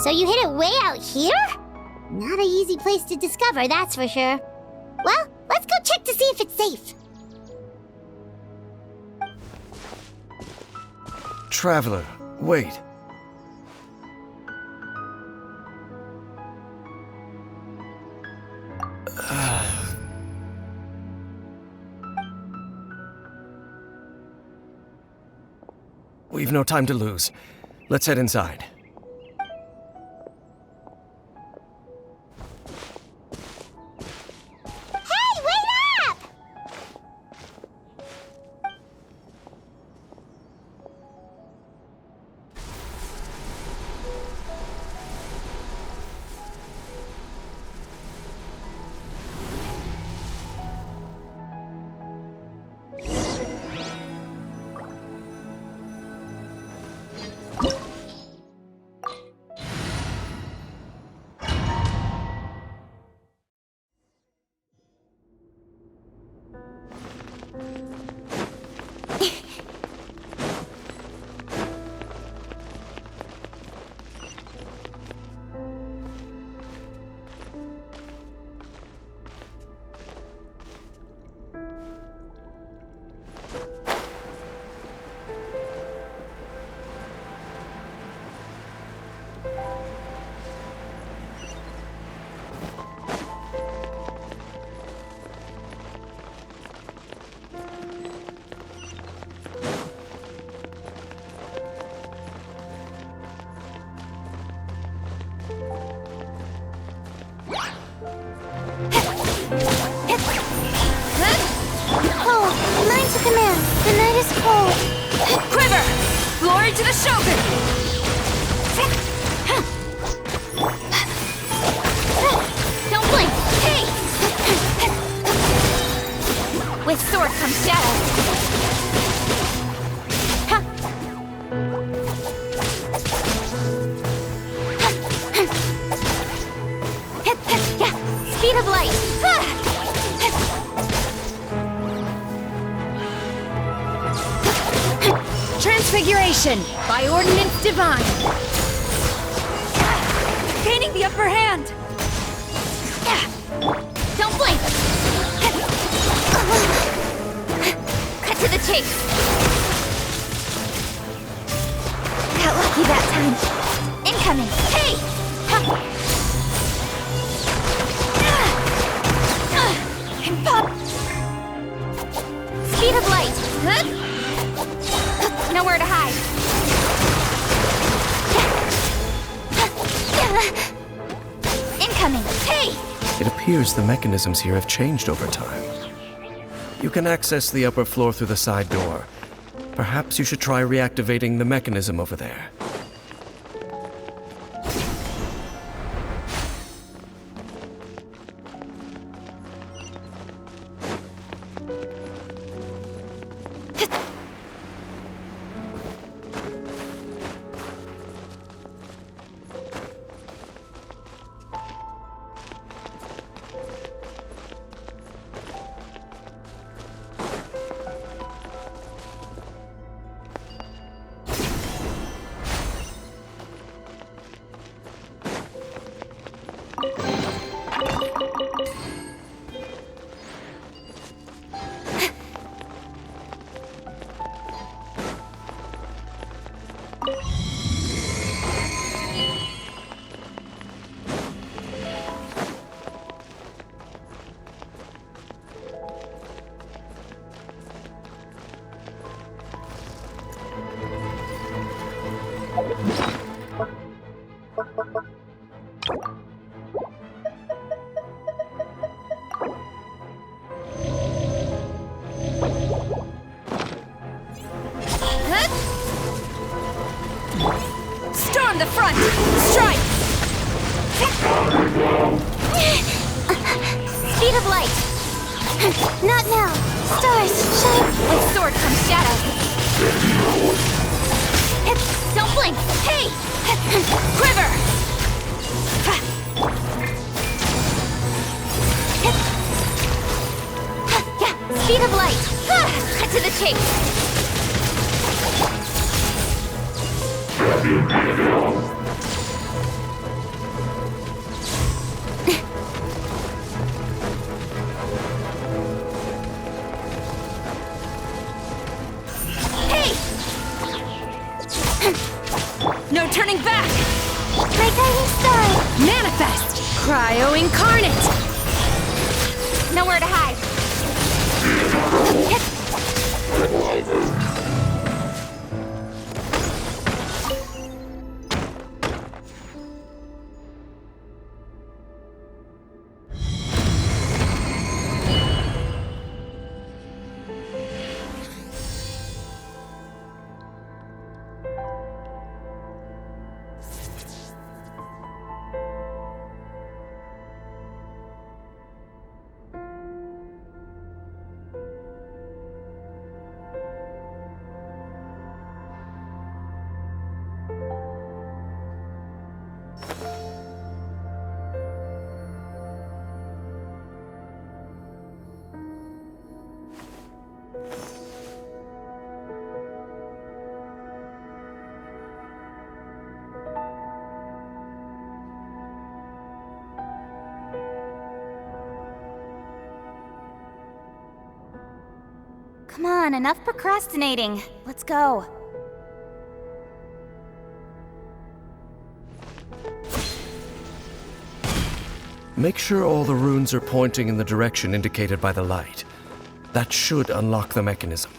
So you hid it way out here? Not an easy place to discover, that's for sure. Well, let's go check to see if it's safe. Traveler, wait. We've no time to lose. Let's head inside. Hey, wait up! Command, the night is cold. Quiver! Glory to the Shogun! Don't blink! Hey! With sword comes shadow. Speed of light! Transfiguration by Ordinance Divine. Gaining the upper hand. Don't blink! Cut to the chase. Got lucky that time. Incoming! Hey! Pop! Speed of light! Nowhere to hide. Incoming! Hey! It appears the mechanisms here have changed over time. You can access the upper floor through the side door. Perhaps you should try reactivating the mechanism over there. Storm the front! Strike! Speed of light! Not now! Stars, shine! With sword comes shadow. Don't blink! Hey! Quiver! Speed of light! Cut to the chase! Cryo incarnate! Nowhere to hide. Come on, enough procrastinating. Let's go. Make sure all the runes are pointing in the direction indicated by the light. That should unlock the mechanism.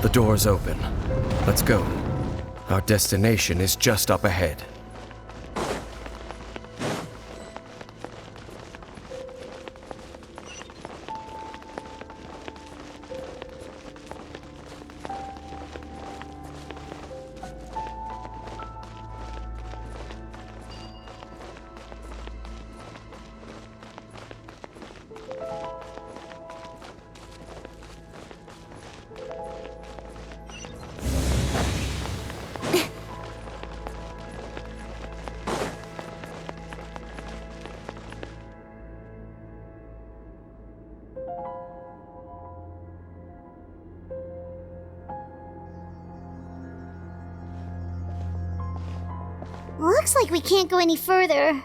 The door's open. Let's go. Our destination is just up ahead. Looks like we can't go any further.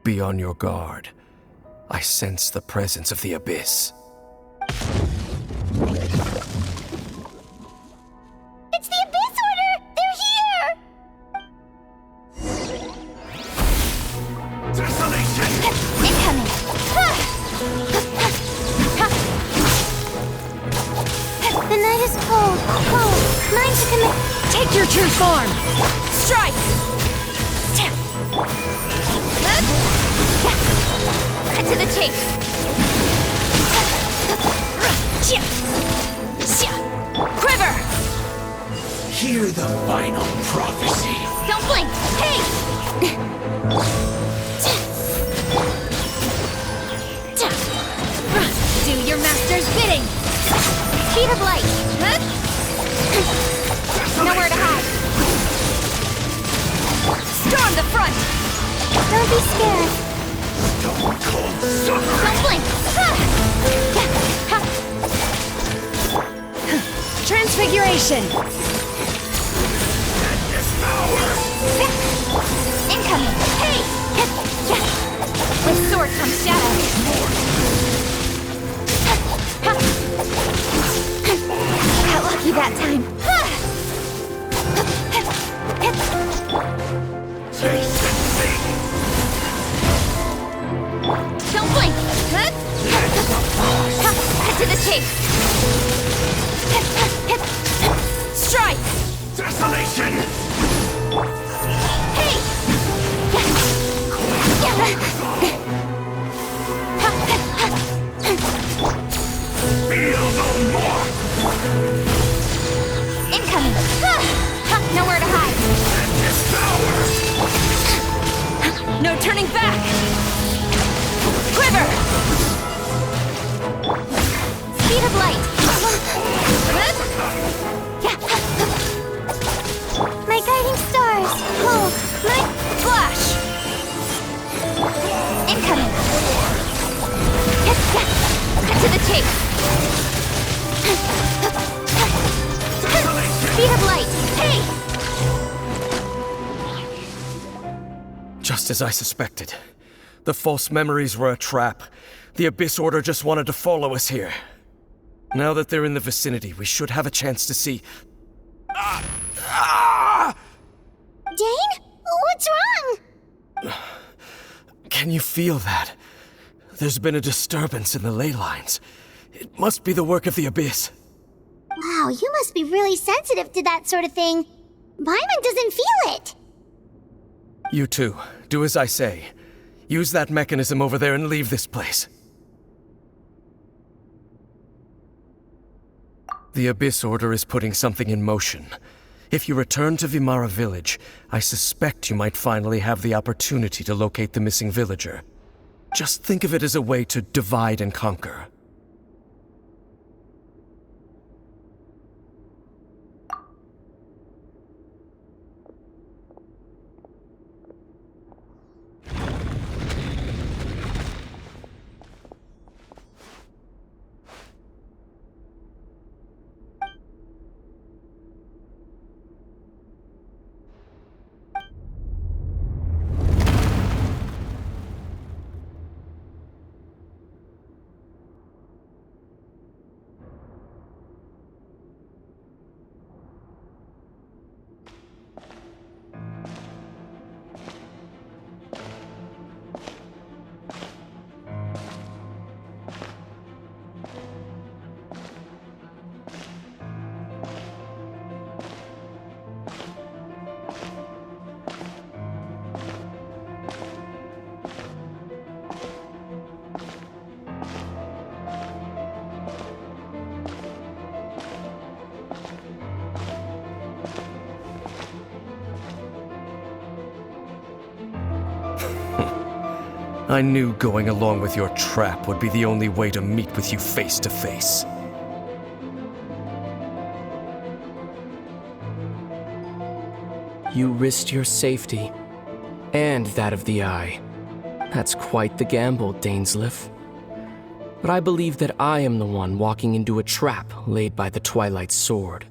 Be on your guard. I sense the presence of the abyss. It's the Abyss Order! They're here! Desolation! Incoming! The night is cold. Mine to commit. Take your true form! Strike! Cut to the chase! Quiver! Hear the final prophecy. Don't blink! Hey! Do your master's bidding! Speed of light! Nowhere to hide! Storm the front! Don't be scared. Stone cold sucker. Don't blink! Transfiguration! Devour. Incoming! Hey! With sword comes shadow! Got lucky that time! Taste and see. Cut to the chase! Strike! Desolation! Hey! Feel no more! Incoming! Nowhere to hide! Devour! No turning back! Quiver! Speed of light! My guiding stars. Oh, my... Flash! Incoming! Cut to the chase! Speed of light! Hey! Just as I suspected. The false memories were a trap. The Abyss Order just wanted to follow us here. Now that they're in the vicinity, we should have a chance to see... Dane? What's wrong? Can you feel that? There's been a disturbance in the ley lines. It must be the work of the Abyss. Wow, you must be really sensitive to that sort of thing. Paimon doesn't feel it. You too. Do as I say. Use that mechanism over there and leave this place. The Abyss Order is putting something in motion. If you return to Vimara Village, I suspect you might finally have the opportunity to locate the missing villager. Just think of it as a way to divide and conquer. I knew going along with your trap would be the only way to meet with you face to face. You risked your safety, and that of the Eye. That's quite the gamble, Dainsleif. But I believe that I am the one walking into a trap laid by the Twilight Sword.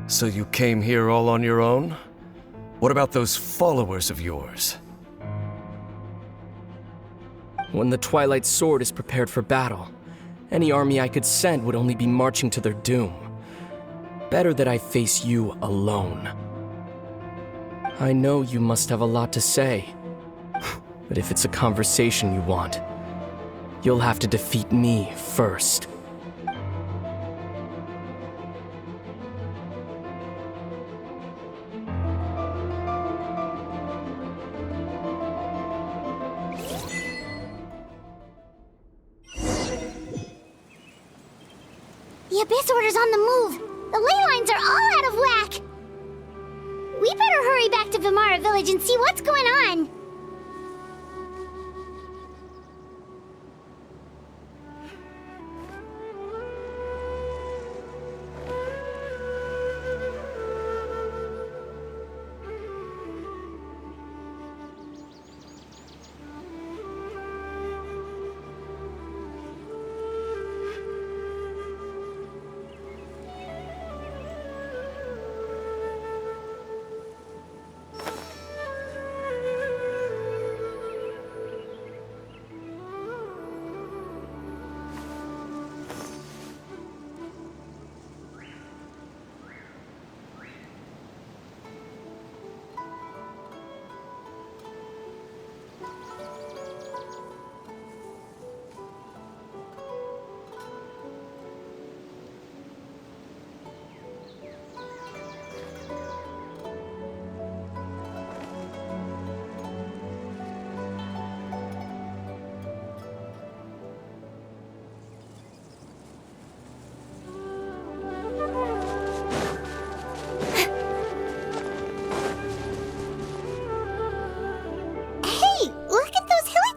So you came here all on your own? What about those followers of yours? When the Twilight Sword is prepared for battle, any army I could send would only be marching to their doom. Better that I face you alone. I know you must have a lot to say, but if it's a conversation you want, you'll have to defeat me first. The Abyss Order's on the move. The ley lines are all out of whack. We better hurry back to Vimara Village and see what's going on.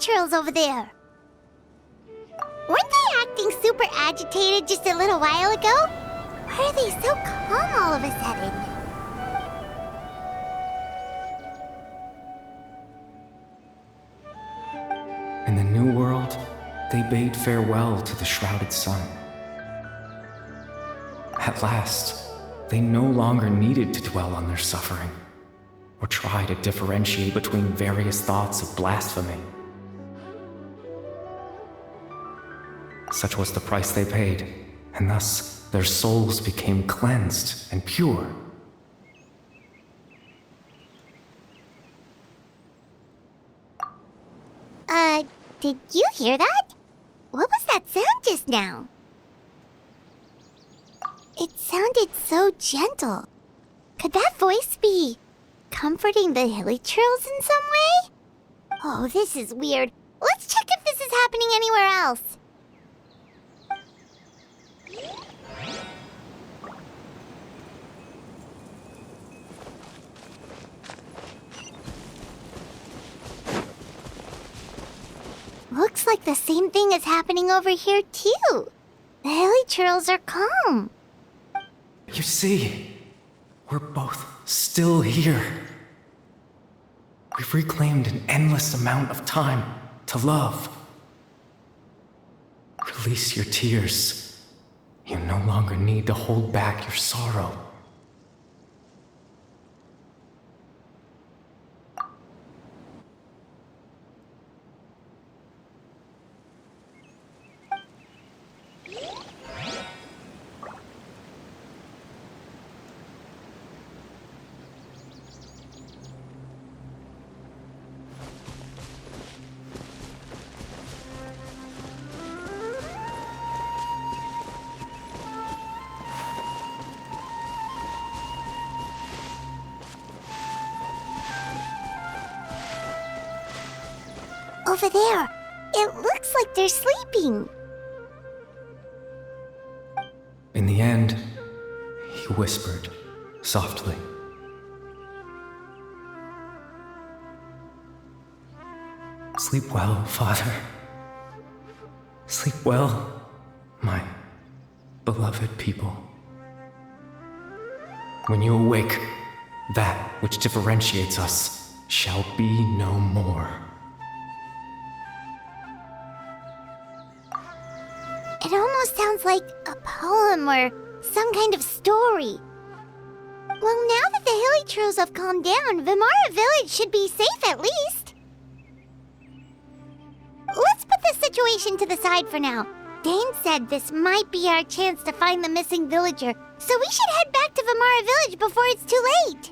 Churls over there? Weren't they acting super agitated just a little while ago? Why are they so calm all of a sudden? In the new world, they bade farewell to the shrouded sun. At last, they no longer needed to dwell on their suffering, or try to differentiate between various thoughts of blasphemy. Such was the price they paid, and thus their souls became cleansed and pure. Did you hear that? What was that sound just now? It sounded so gentle. Could that voice be comforting the hilly churls in some way? Oh, this is weird. Let's check if this is happening anywhere else. Looks like the same thing is happening over here, too. The hilly churls are calm. You see, we're both still here. We've reclaimed an endless amount of time to love. Release your tears. You no longer need to hold back your sorrow. Over there. It looks like they're sleeping. In the end, he whispered softly. Sleep well, Father. Sleep well, my beloved people. When you awake, that which differentiates us shall be no more. It almost sounds like a poem or some kind of story. Well, now that the hilly churls have calmed down, Vimara Village should be safe at least. Let's put this situation to the side for now. Dane said this might be our chance to find the missing villager, so we should head back to Vimara Village before it's too late.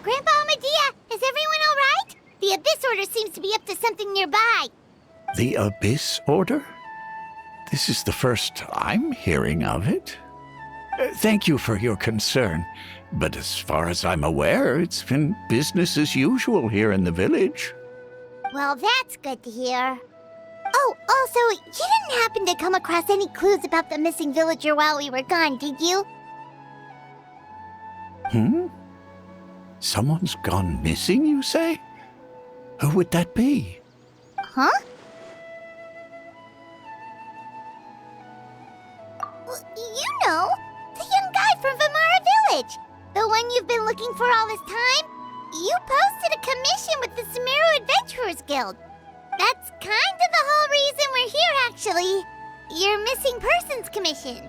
Grandpa Medea, is everyone all right? The Abyss Order seems to be up to something nearby. The Abyss Order? This is the first I'm hearing of it. Thank you for your concern, but as far as I'm aware, it's been business as usual here in the village. Well, that's good to hear. Oh, also, you didn't happen to come across any clues about the missing villager while we were gone, did you? Someone's gone missing, you say? Who would that be? Huh? Well, you know, the young guy from Vimara Village. The one you've been looking for all this time. You posted a commission with the Sumeru Adventurers Guild. That's kind of the whole reason we're here, actually. Your missing persons commission.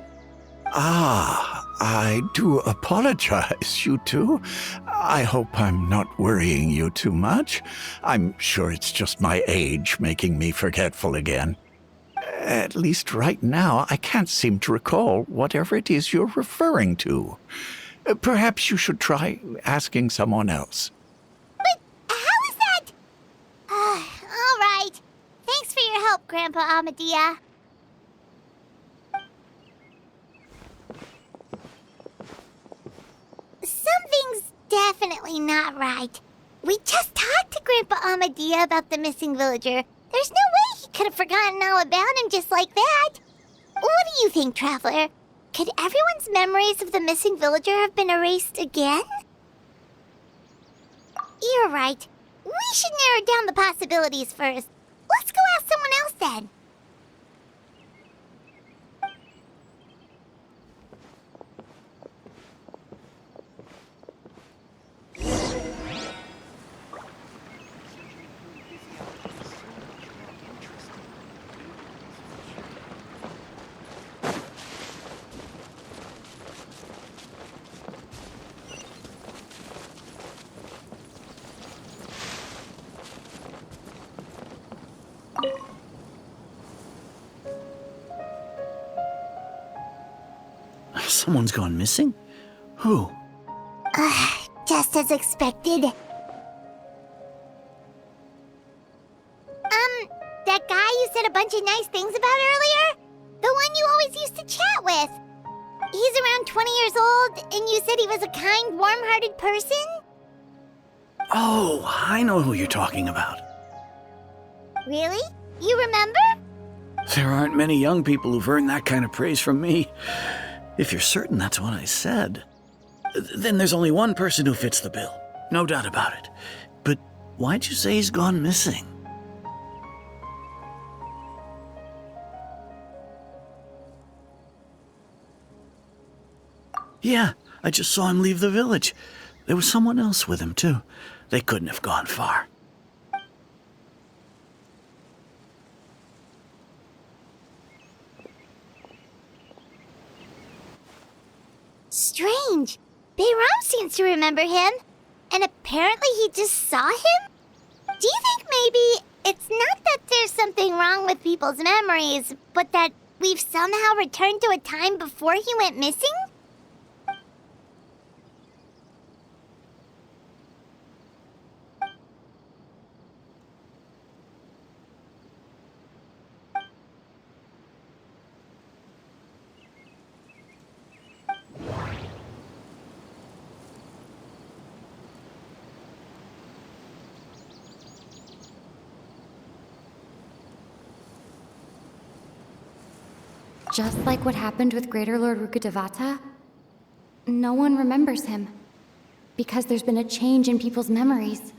Ah, I do apologize, you two. I hope I'm not worrying you too much. I'm sure it's just my age making me forgetful again. At least right now, I can't seem to recall whatever it is you're referring to. Perhaps you should try asking someone else. But how is that? All right. Thanks for your help, Grandpa Amadia. Something's definitely not right. We just talked to Grandpa Amadia about the missing villager. There's no way he could have forgotten all about him just like that. What do you think, Traveler? Could everyone's memories of the missing villager have been erased again? You're right. We should narrow down the possibilities first. Let's go ask someone else then. Someone's gone missing? Who? Just as expected. That guy you said a bunch of nice things about earlier? The one you always used to chat with. He's around 20 years old, and you said he was a kind, warm-hearted person? Oh, I know who you're talking about. Really? You remember? There aren't many young people who've earned that kind of praise from me. If you're certain that's what I said, then there's only one person who fits the bill. No doubt about it. But why'd you say he's gone missing? Yeah, I just saw him leave the village. There was someone else with him, too. They couldn't have gone far. Strange. Bayram seems to remember him, and apparently he just saw him? Do you think maybe it's not that there's something wrong with people's memories, but that we've somehow returned to a time before he went missing? Just like what happened with Greater Lord Rukkhadevata, no one remembers him, because there's been a change in people's memories.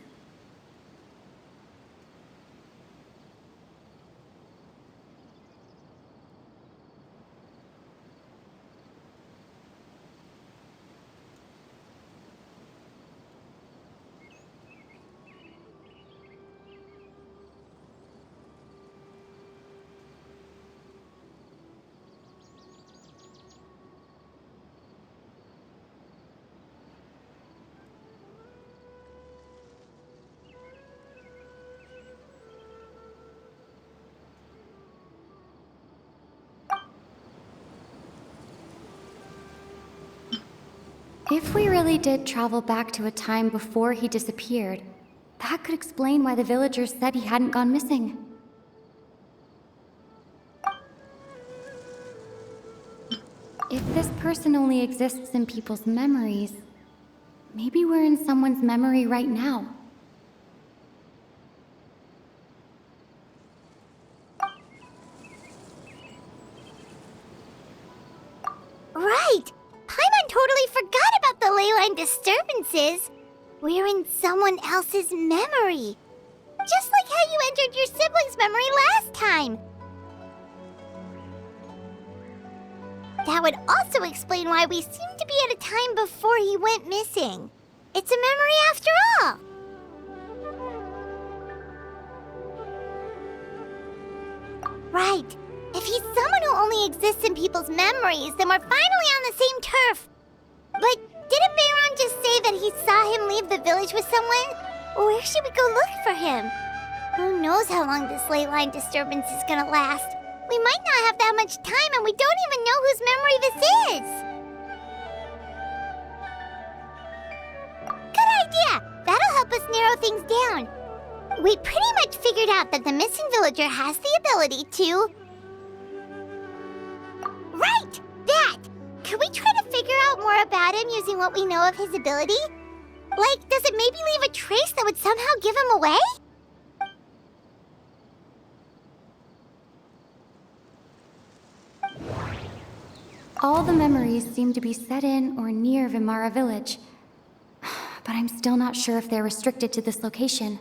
If we really did travel back to a time before he disappeared, that could explain why the villagers said he hadn't gone missing. If this person only exists in people's memories, maybe we're in someone's memory right now. Right! Paimon totally forgot about the ley line disturbances. We're in someone else's memory. Just like how you entered your sibling's memory last time. That would also explain why we seem to be at a time before he went missing. It's a memory after all. Right. If he's someone who only exists in people's memories, then we're finally on the same turf. say that he saw him leave the village with someone? Where should we go look for him? Who knows how long this ley line disturbance is gonna last? We might not have that much time, and we don't even know whose memory this is. Good idea! That'll help us narrow things down. We pretty much figured out that the missing villager has the ability to... Right! That! Can we try to figure out more about him using what we know of his ability? Like, does it maybe leave a trace that would somehow give him away? All the memories seem to be set in or near Vimara village. But I'm still not sure if they're restricted to this location.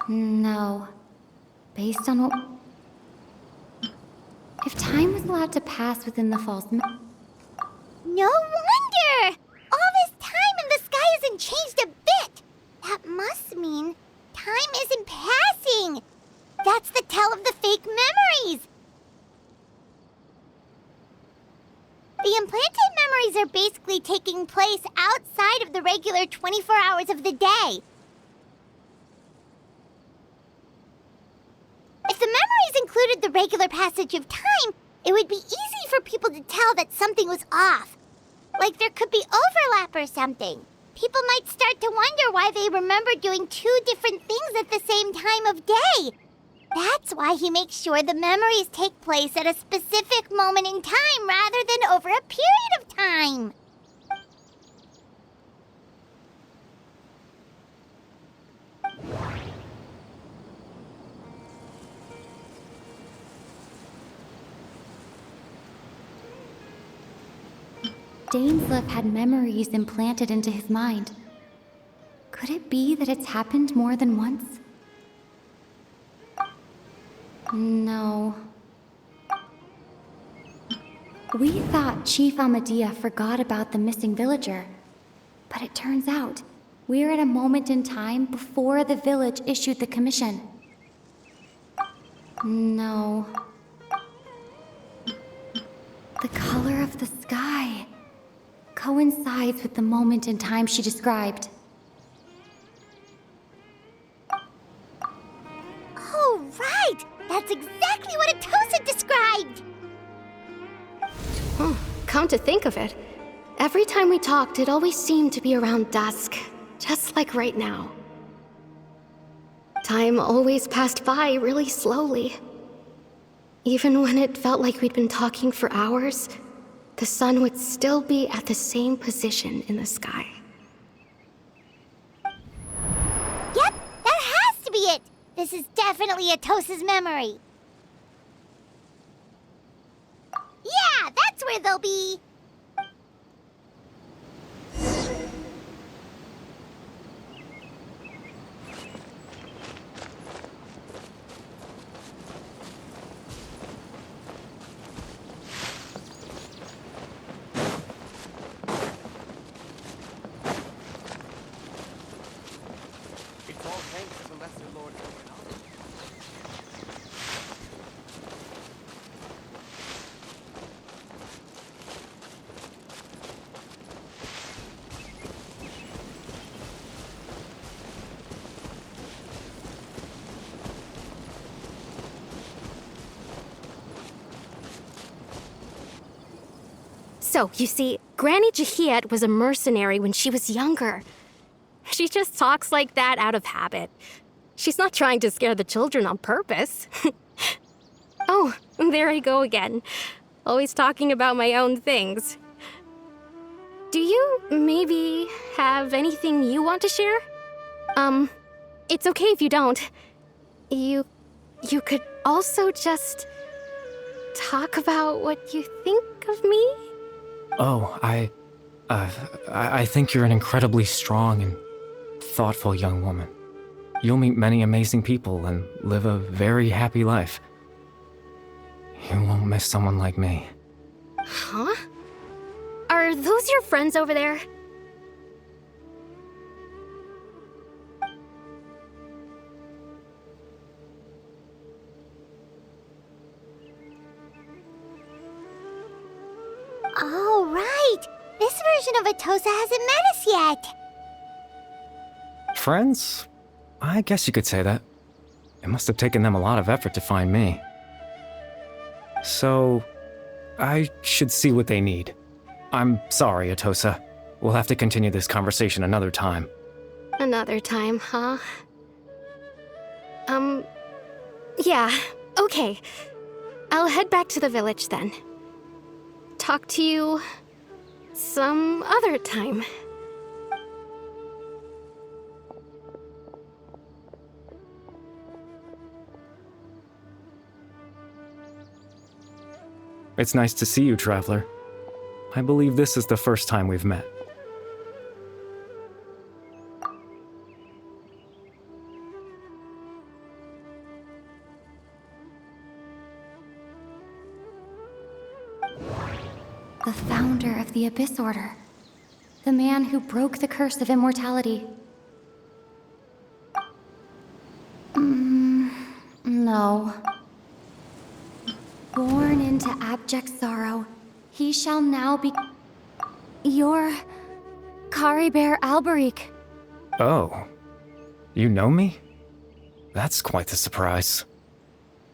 No. Based on what... If time was allowed to pass within the false... No wonder! All this time and the sky hasn't changed a bit! That must mean time isn't passing! That's the tell of the fake memories! The implanted memories are basically taking place outside of the regular 24 hours of the day. If the memories included the regular passage of time, it would be easy for people to tell that something was off. Like there could be overlap or something. People might start to wonder why they remember doing two different things at the same time of day. That's why he makes sure the memories take place at a specific moment in time rather than over a period of time. Dainsleif had memories implanted into his mind. Could it be that it's happened more than once? No. We thought Chief Amadea forgot about the missing villager. But it turns out, we're at a moment in time before the village issued the commission. No. The color of the sky coincides with the moment in time she described. Oh, right! That's exactly what Atosa described! Come to think of it, every time we talked, it always seemed to be around dusk, just like right now. Time always passed by really slowly. Even when it felt like we'd been talking for hours, the sun would still be at the same position in the sky. Yep, that has to be it! This is definitely Atosa's memory. Yeah, that's where they'll be! It's all thanks to Lesser Lord Gordon. So, you see, Granny Jahiet was a mercenary when she was younger. She just talks like that out of habit. She's not trying to scare the children on purpose. Oh, there I go again. Always talking about my own things. Do you maybe have anything you want to share? It's okay if you don't. You could also just talk about what you think of me? Oh, I think you're an incredibly strong and thoughtful young woman. You'll meet many amazing people and live a very happy life. You won't miss someone like me. Huh? Are those your friends over there? version of Atosa hasn't met us yet. Friends? I guess you could say that. It must have taken them a lot of effort to find me. So, I should see what they need. I'm sorry, Atosa. We'll have to continue this conversation another time. Another time, huh? Yeah, okay. I'll head back to the village then. Talk to you some other time. It's nice to see you, Traveler. I believe this is the first time we've met. The founder of the Abyss Order. The man who broke the curse of immortality. No. Born into abject sorrow, he shall now be... Your... Caribert Alberic. Oh. You know me? That's quite the surprise.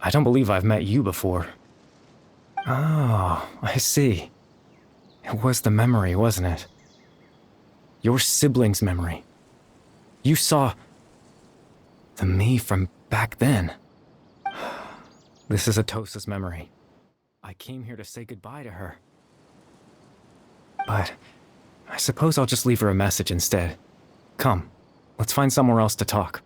I don't believe I've met you before. Oh, I see. It was the memory, wasn't it? Your sibling's memory. You saw... the me from back then. This is Atosa's memory. I came here to say goodbye to her. But I suppose I'll just leave her a message instead. Come, let's find somewhere else to talk.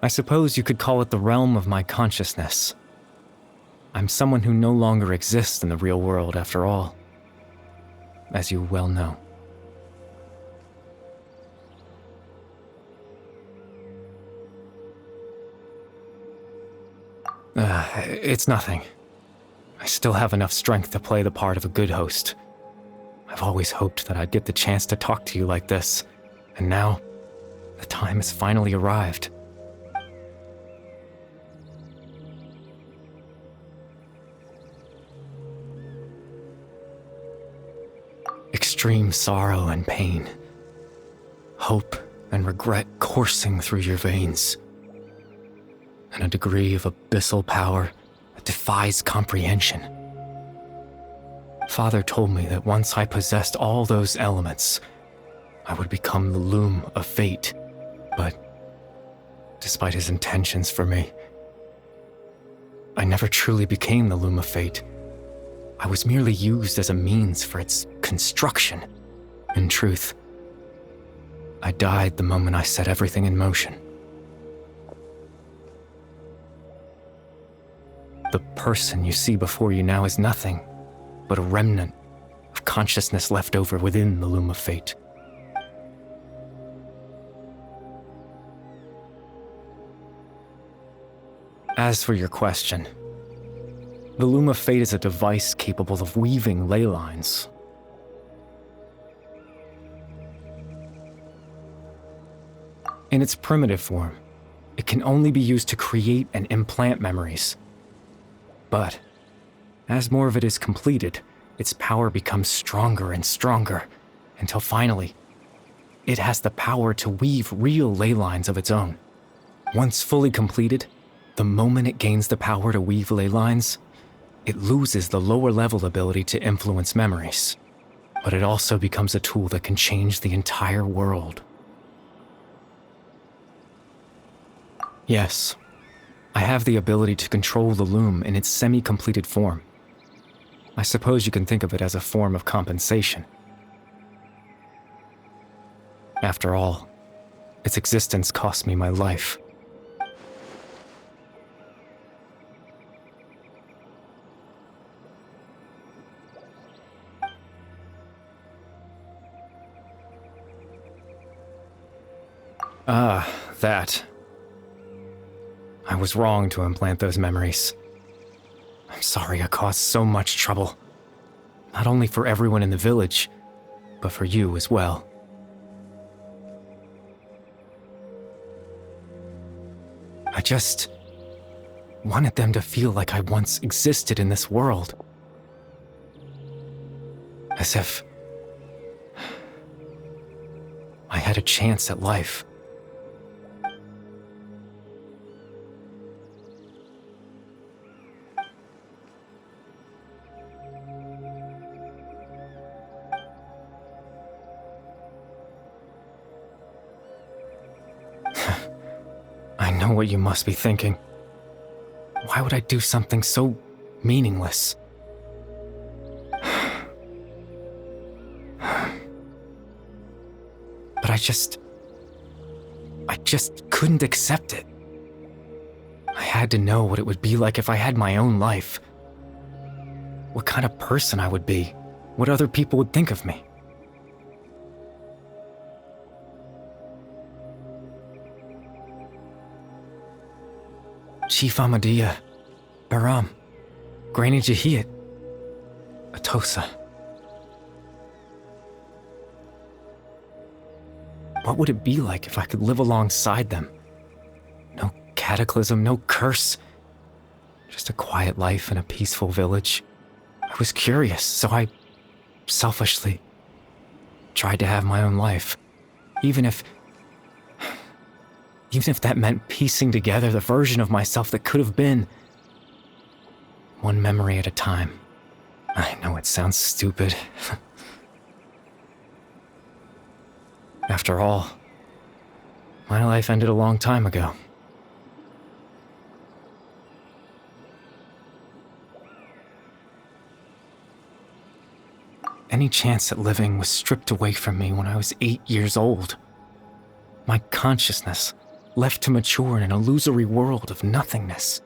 I suppose you could call it the realm of my consciousness. I'm someone who no longer exists in the real world, after all, as you well know. It's nothing. I still have enough strength to play the part of a good host. I've always hoped that I'd get the chance to talk to you like this, and now, the time has finally arrived. Extreme sorrow and pain, hope and regret coursing through your veins, and a degree of abyssal power that defies comprehension. Father told me that once I possessed all those elements, I would become the loom of fate, but despite his intentions for me, I never truly became the loom of fate. I was merely used as a means for its construction. In truth, I died the moment I set everything in motion. The person you see before you now is nothing but a remnant of consciousness left over within the loom of fate. As for your question, the loom of fate is a device capable of weaving ley lines. In its primitive form, it can only be used to create and implant memories. But as more of it is completed, its power becomes stronger and stronger, until finally, it has the power to weave real ley lines of its own. Once fully completed, the moment it gains the power to weave ley lines, it loses the lower-level ability to influence memories. But it also becomes a tool that can change the entire world. Yes, I have the ability to control the loom in its semi-completed form. I suppose you can think of it as a form of compensation. After all, its existence cost me my life. That. I was wrong to implant those memories. I'm sorry I caused so much trouble. Not only for everyone in the village, but for you as well. I just wanted them to feel like I once existed in this world. As if I had a chance at life. I know what you must be thinking. Why would I do something so meaningless? But I just couldn't accept it. I had to know what it would be like if I had my own life. What kind of person I would be. What other people would think of me. Chief Amadea, Baram, Granny Jahiat, Atosa. What would it be like if I could live alongside them? No cataclysm, no curse. Just a quiet life in a peaceful village. I was curious, so I selfishly tried to have my own life. Even if that meant piecing together the version of myself that could have been. One memory at a time. I know it sounds stupid. After all, my life ended a long time ago. Any chance at living was stripped away from me when I was 8 years old. My consciousness left to mature in an illusory world of nothingness.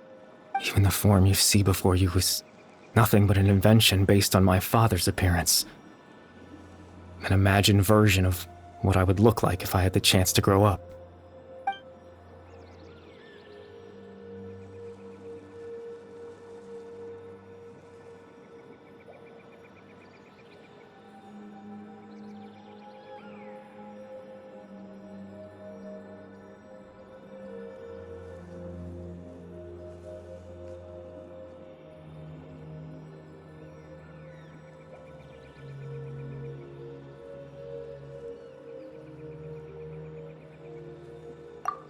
Even the form you see before you was nothing but an invention based on my father's appearance. An imagined version of what I would look like if I had the chance to grow up.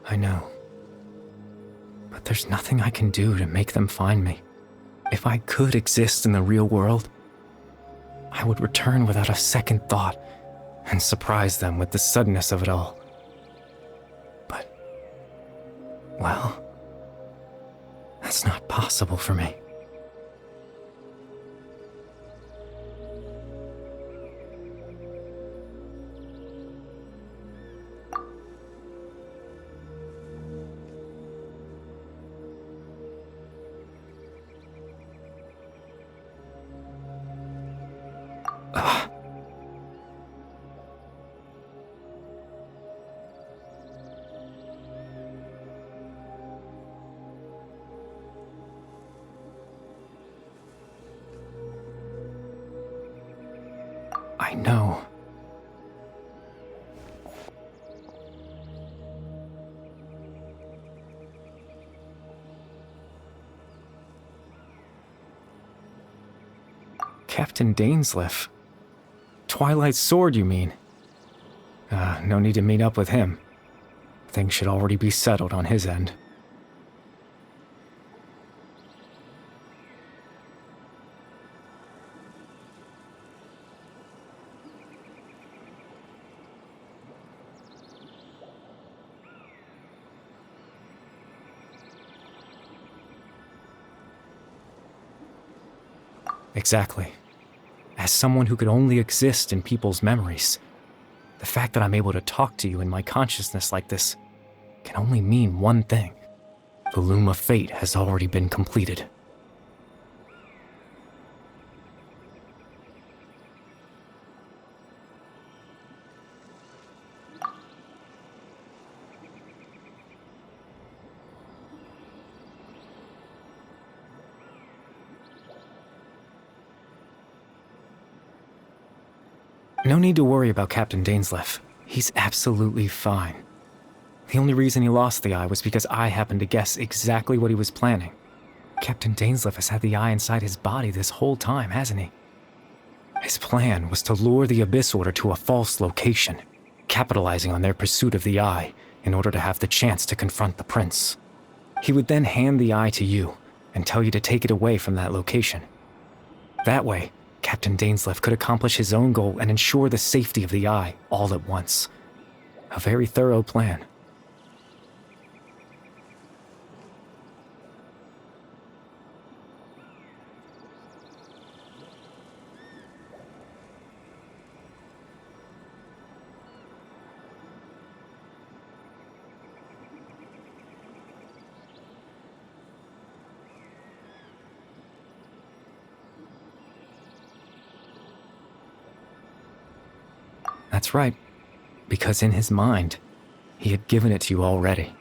I know. But there's nothing I can do to make them find me. If I could exist in the real world, I would return without a second thought and surprise them with the suddenness of it all. But, well, that's not possible for me. I know. Captain Dainsleif. Twilight Sword, you mean? No need to meet up with him. Things should already be settled on his end. Exactly. As someone who could only exist in people's memories, the fact that I'm able to talk to you in my consciousness like this can only mean one thing. The Loom of Fate has already been completed. No need to worry about Captain Dainsleif. He's absolutely fine. The only reason he lost the eye was because I happened to guess exactly what he was planning. Captain Dainsleif has had the eye inside his body this whole time, hasn't he? His plan was to lure the Abyss Order to a false location, capitalizing on their pursuit of the eye in order to have the chance to confront the prince. He would then hand the eye to you and tell you to take it away from that location. That way, Captain Dainsleif could accomplish his own goal and ensure the safety of the eye all at once. A very thorough plan. That's right, because in his mind, he had given it to you already.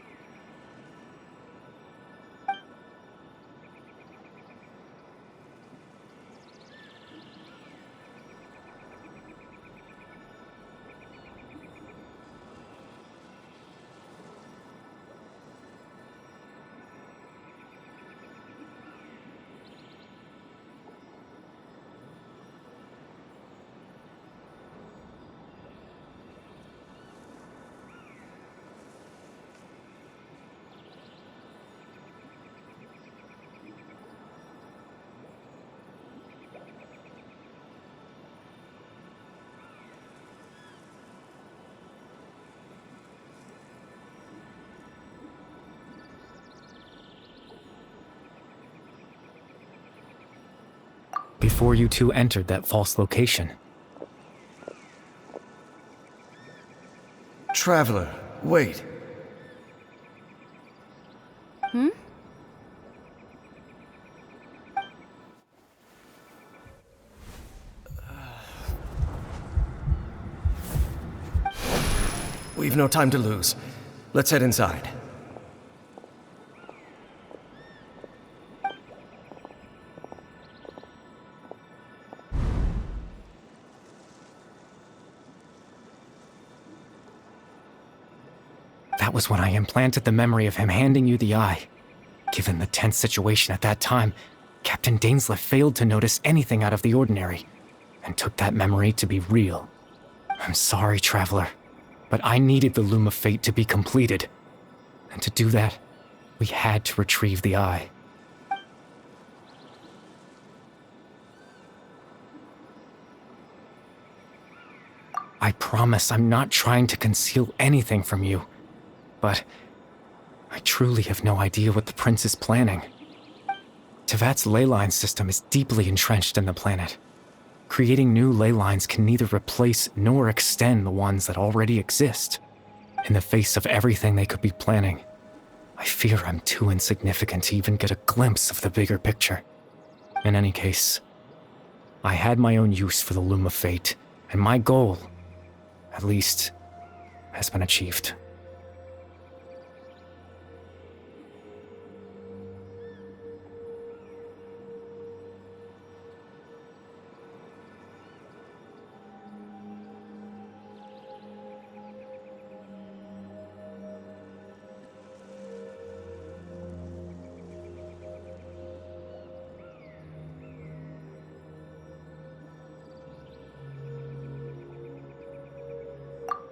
Before you two entered that false location. Traveler, wait. We've no time to lose. Let's head inside. That was when I implanted the memory of him handing you the eye. Given the tense situation at that time, Captain Dainsleif failed to notice anything out of the ordinary, and took that memory to be real. I'm sorry, Traveler, but I needed the Loom of Fate to be completed. And to do that, we had to retrieve the eye. I promise I'm not trying to conceal anything from you, but I truly have no idea what the prince is planning. Tevat's ley line system is deeply entrenched in the planet. Creating new ley lines can neither replace nor extend the ones that already exist. In the face of everything they could be planning, I fear I'm too insignificant to even get a glimpse of the bigger picture. In any case, I had my own use for the Loom of Fate, and my goal, at least, has been achieved.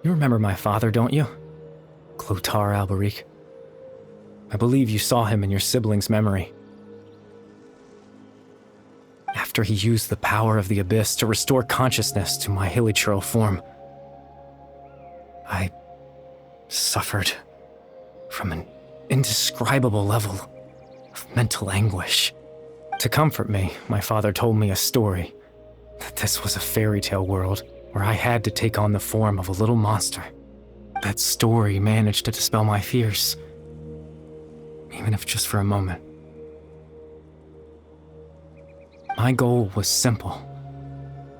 You remember my father, don't you? Clotar Alberic. I believe you saw him in your sibling's memory. After he used the power of the Abyss to restore consciousness to my hilichurl form, I suffered from an indescribable level of mental anguish. To comfort me, my father told me a story, that this was a fairy tale world where I had to take on the form of a little monster. That story managed to dispel my fears, even if just for a moment. My goal was simple: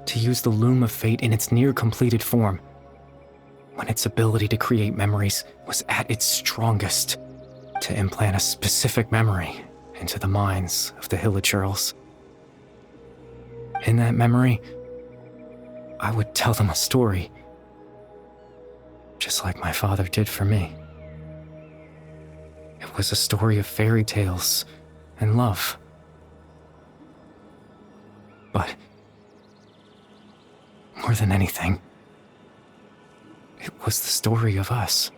to use the Loom of Fate in its near-completed form, when its ability to create memories was at its strongest, to implant a specific memory into the minds of the hilichurls. In that memory, I would tell them a story, just like my father did for me. It was a story of fairy tales and love. But more than anything, it was the story of us.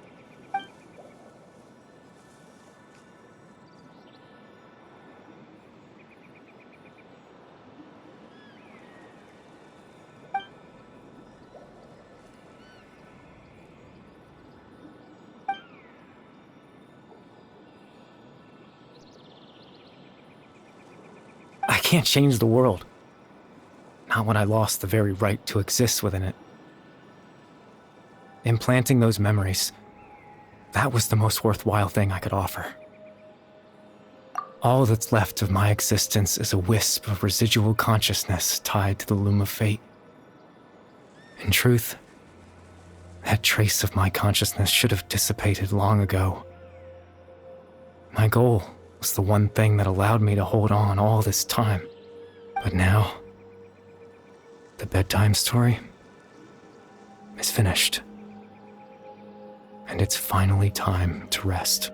I can't change the world. Not when I lost the very right to exist within it. Implanting those memories, that was the most worthwhile thing I could offer. All that's left of my existence is a wisp of residual consciousness tied to the Loom of Fate. In truth, that trace of my consciousness should have dissipated long ago. My goal was the one thing that allowed me to hold on all this time. But now, the bedtime story is finished. And it's finally time to rest.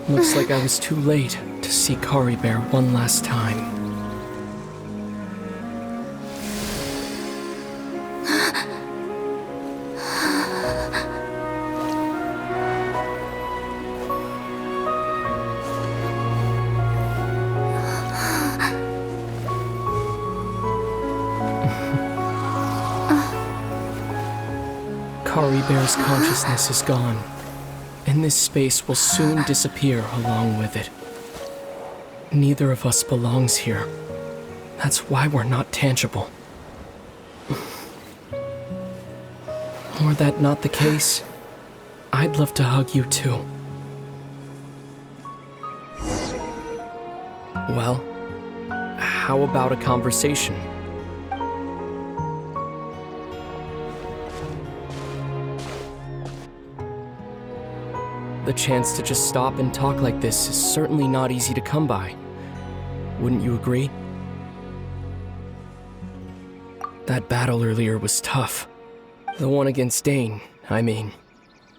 Looks like I was too late to see Kari Bear one last time. Kari Bear's consciousness is gone, and this space will soon disappear along with it. Neither of us belongs here. That's why we're not tangible. Were that not the case, I'd love to hug you too. Well, how about a conversation? The chance to just stop and talk like this is certainly not easy to come by. Wouldn't you agree? That battle earlier was tough. The one against Dane, I mean.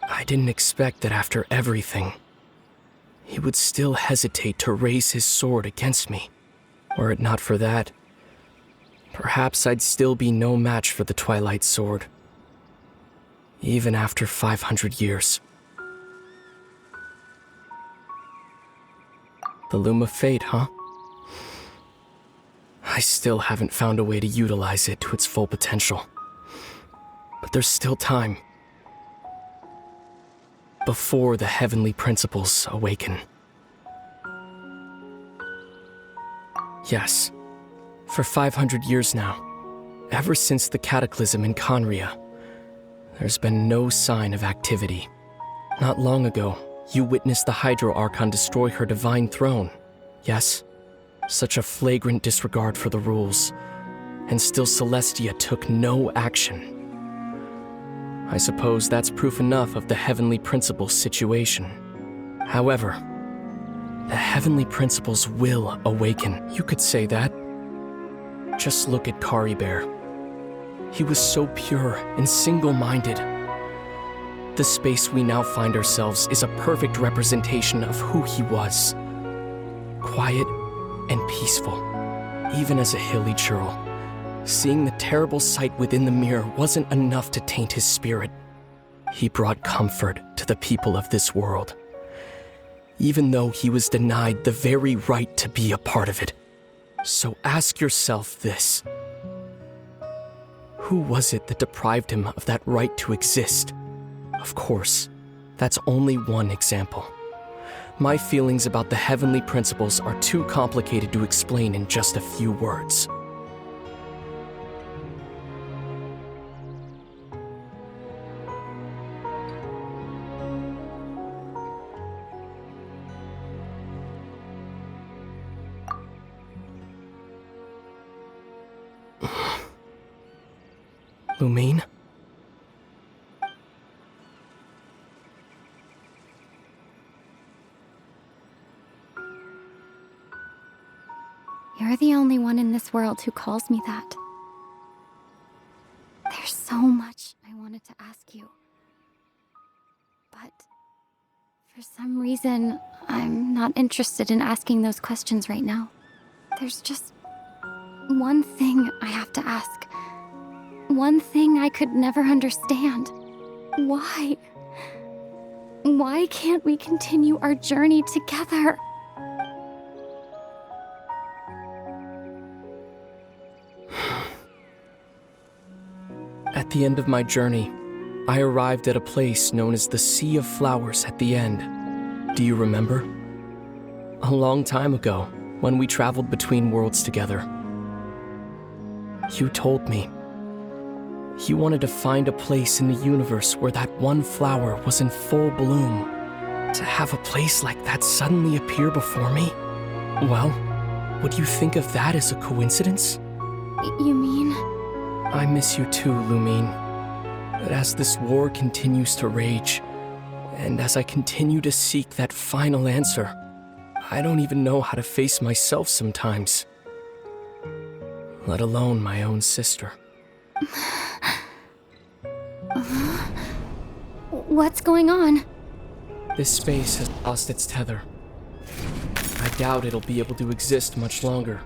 I didn't expect that after everything, he would still hesitate to raise his sword against me. Were it not for that, perhaps I'd still be no match for the Twilight Sword. Even after 500 years. The Loom of Fate, huh? I still haven't found a way to utilize it to its full potential. But there's still time. Before the heavenly principles awaken. Yes, for 500 years now, ever since the cataclysm in Conria, there's been no sign of activity. Not long ago, you witnessed the Hydro Archon destroy her divine throne, yes? Such a flagrant disregard for the rules, and still Celestia took no action. I suppose that's proof enough of the Heavenly Principles situation. However, the Heavenly Principles will awaken. You could say that. Just look at Caribert. He was so pure and single-minded. The space we now find ourselves is a perfect representation of who he was. Quiet and peaceful, even as a hilly churl. Seeing the terrible sight within the mirror wasn't enough to taint his spirit. He brought comfort to the people of this world, even though he was denied the very right to be a part of it. So ask yourself this. Who was it that deprived him of that right to exist? Of course, that's only one example. My feelings about the heavenly principles are too complicated to explain in just a few words. Lumine? You're the only one in this world who calls me that. There's so much I wanted to ask you. But for some reason, I'm not interested in asking those questions right now. There's just one thing I have to ask. One thing I could never understand. Why? Why can't we continue our journey together? At the end of my journey, I arrived at a place known as the Sea of Flowers at the end. Do you remember? A long time ago, when we traveled between worlds together. You told me you wanted to find a place in the universe where that one flower was in full bloom. To have a place like that suddenly appear before me? Well, would you think of that as a coincidence? You mean? I miss you too, Lumine. But as this war continues to rage, and as I continue to seek that final answer, I don't even know how to face myself sometimes. Let alone my own sister. What's going on? This space has lost its tether. I doubt it'll be able to exist much longer.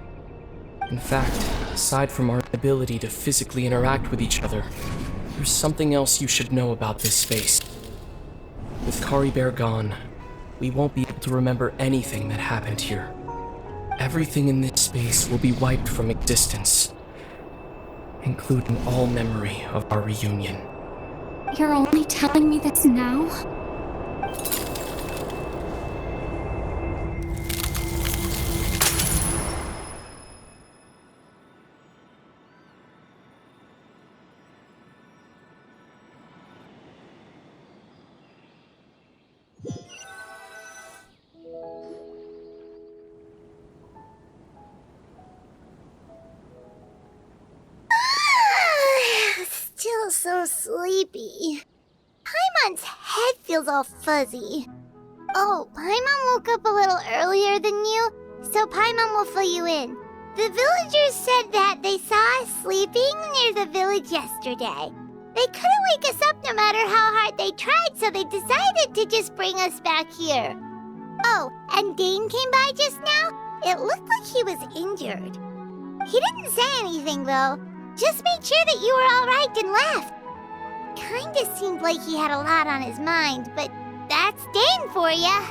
In fact, aside from our ability to physically interact with each other, there's something else you should know about this space. With Caribert gone, we won't be able to remember anything that happened here. Everything in this space will be wiped from existence, including all memory of our reunion. You're only telling me this now? feel so sleepy. Paimon's head feels all fuzzy. Oh, Paimon woke up a little earlier than you, so Paimon will fill you in. The villagers said that they saw us sleeping near the village yesterday. They couldn't wake us up no matter how hard they tried, so they decided to just bring us back here. Oh, and Dane came by just now. It looked like he was injured. He didn't say anything, though. Just made sure that you were all right and left. Kinda seemed like he had a lot on his mind, but that's Dane for ya.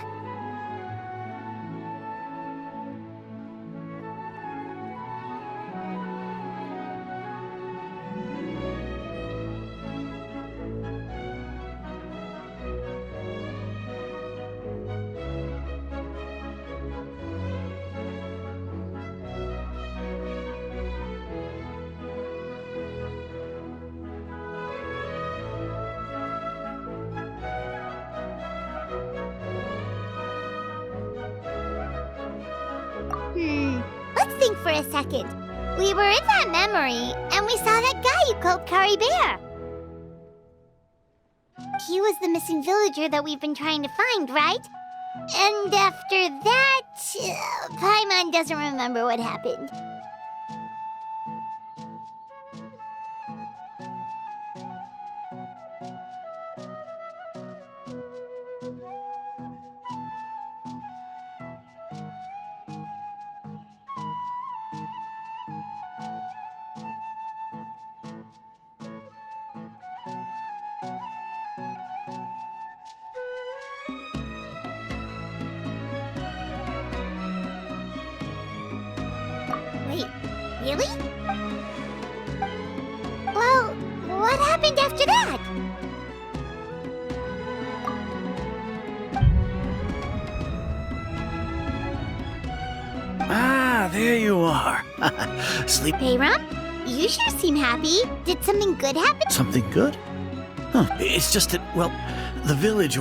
Let's think for a second. We were in that memory, and we saw that guy you called Kari Bear. He was the missing villager that we've been trying to find, right? And after that, Paimon doesn't remember what happened. Wait, really? Well, what happened after that? Ah, there you are. Sleep. Hey, Ron, you sure seem happy. Did something good happen? Something good? Huh, it's just that, well, the village